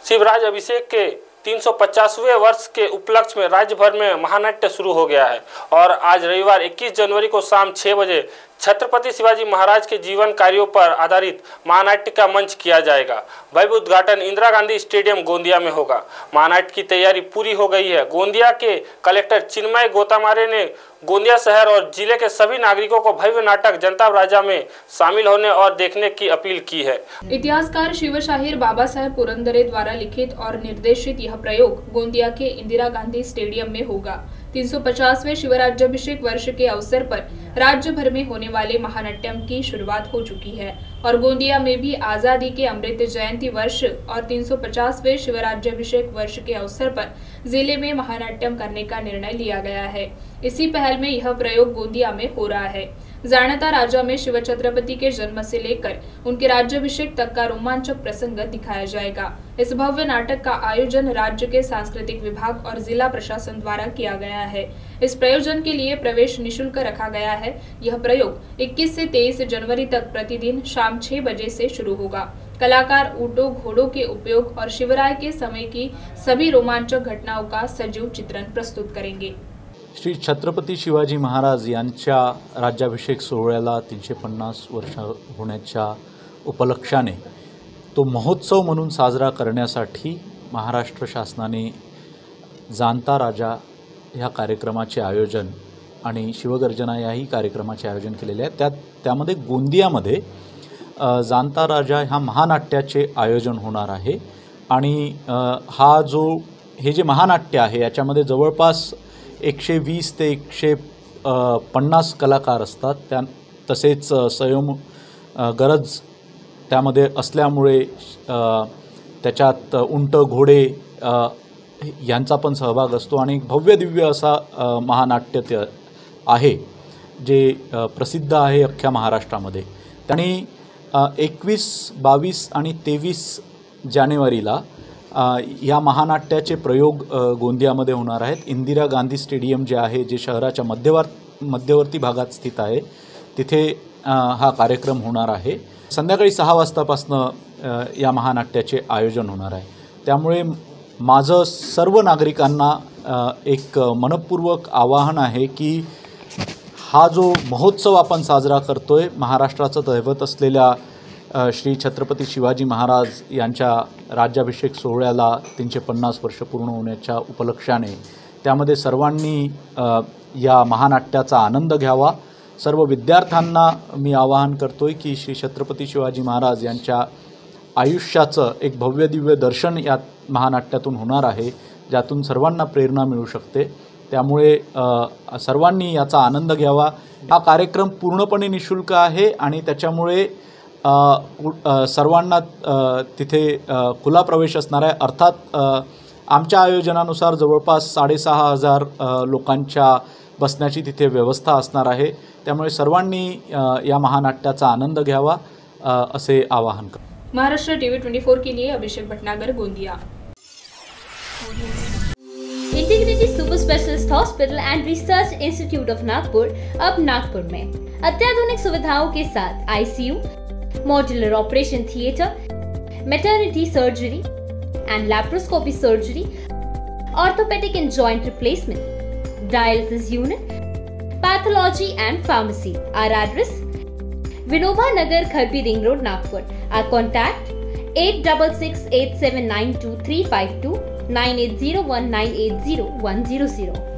शिवराज अभिषेक के 350वें वर्ष के उपलक्ष्य में राज्य भर में महानाट्य शुरू हो गया है और आज रविवार 21 जनवरी को शाम 6 बजे छत्रपति शिवाजी महाराज के जीवन कार्यों पर आधारित महानाट्य का मंच किया जाएगा। भव्य उद्घाटन इंदिरा गांधी स्टेडियम गोंदिया में होगा। महानाट्य की तैयारी पूरी हो गई है। गोंदिया के कलेक्टर चिन्मय गोतामारे ने गोंदिया शहर और जिले के सभी नागरिकों को भव्य नाटक जनता राजा में शामिल होने और देखने की अपील की है। इतिहासकार शिवशाहीर बाबा साहेब पुरंदरे द्वारा लिखित और निर्देशित यह प्रयोग गोंदिया के इंदिरा गांधी स्टेडियम में होगा। 350वें शिवराज्याभिषेक वर्ष के अवसर पर राज्य भर में होने वाले महानाट्यम की शुरुआत हो चुकी है और गोंदिया में भी आजादी के अमृत जयंती वर्ष और 350वें शिवराज्याभिषेक वर्ष के अवसर पर जिले में महानाट्यम करने का निर्णय लिया गया है। इसी पहल में यह प्रयोग गोंदिया में हो रहा है। जानता राजा में शिव छत्रपति के जन्म से लेकर उनके राज्याभिषेक तक का रोमांचक प्रसंग दिखाया जाएगा। इस भव्य नाटक का आयोजन राज्य के सांस्कृतिक विभाग और जिला प्रशासन द्वारा किया गया है। इस प्रयोजन के लिए प्रवेश निःशुल्क रखा गया है। यह प्रयोग 21 से 23 जनवरी तक प्रतिदिन शाम 6 बजे से शुरू होगा। कलाकार ऊंटों घोड़ों के उपयोग और शिवराय के समय की सभी रोमांचक घटनाओं का सजीव चित्रण प्रस्तुत करेंगे। श्री छत्रपती शिवाजी महाराज यांच्या राज्याभिषेक सोहळ्याला 350 वर्ष होण्याच्या उपलक्षाने तो महोत्सव म्हणून साजरा करण्यासाठी महाराष्ट्र शासनाने जाणता राजा ह्या कार्यक्रमाचे आयोजन आणि शिवगर्जना याही कार्यक्रमाचे आयोजन केलेले आहे। त्यामध्ये गोंदियामध्ये जाणता राजा ह्या महानाट्याचे आयोजन होणार आहे आणि हे जे महानाट्य आहे याच्यामध्ये जवळपास 120 ते 150 कलाकार असतात। तसेच स्वयं गरज त्यामध्ये असल्यामुळे त्याच्यात उंट घोडे यांचा पण सहभाग असतो आणि भव्य दिव्य असा महानाट्य आहे जे प्रसिद्ध आहे अख्ख्या महाराष्ट्रामध्ये। त्यांनी 21, 22 आणि 23 जानेवारीला या महानाट्याचे प्रयोग गोंदियामध्ये होणार आहेत। इंदिरा गांधी स्टेडियम जे आहे जे शहराच्या मध्यवर्ती भागात स्थित आहे तिथे हा कार्यक्रम होणार आहे। संध्याकाळी 6 वाजतापासून या महानाट्याचे आयोजन होणार आहे। त्यामुळे माझं सर्व नागरिकांना एक मनपूर्वक आवाहन आहे की हा जो महोत्सव आपण साजरा करतोय महाराष्ट्राचं दैवत असलेल्या श्री छत्रपती शिवाजी महाराज यांच्या राज्याभिषेक सोहळ्याला 350 वर्ष पूर्ण होण्याच्या उपलक्षाने त्यामध्ये सर्वांनी या महानाट्याचा आनंद घ्यावा। सर्व विद्यार्थ्यांना मी आवाहन करतोय की श्री छत्रपती शिवाजी महाराज यांच्या आयुष्याचं एक भव्य दिव्य दर्शन या महानाट्यातून होणार आहे ज्यातून सर्वांना प्रेरणा मिळू शकते। त्यामुळे सर्वांनी याचा आनंद घ्यावा। हा कार्यक्रम पूर्णपणे निःशुल्क आहे आणि त्याच्यामुळे सर्वांना तिथे खुला प्रवेश असणार आहे। अर्थात आमच्या आयोजनानुसार जवळपास 6,500 लोकांच्या बसण्याची तिथे व्यवस्था असणार आहे। त्यामुळे सर्वांनी या महानाट्याचा आनंद घ्यावा असे आवाहन करतो। महाराष्ट्र टीवी 24 के लिए Abhishek Bhatnagar, Gondia. Integrity super specialist hospital and research institute of Nagpur अब नागपुर में अत्याधुनिक सुविधाओं के साथ ICU, modular operation theatre, maternity surgery and laparoscopy surgery, orthopaedic and joint replacement, dialysis unit, pathology and pharmacy. Our address Vinoba Nagar, Kharbi ring road, Nagpur. Our contact 8668792352 9801980100।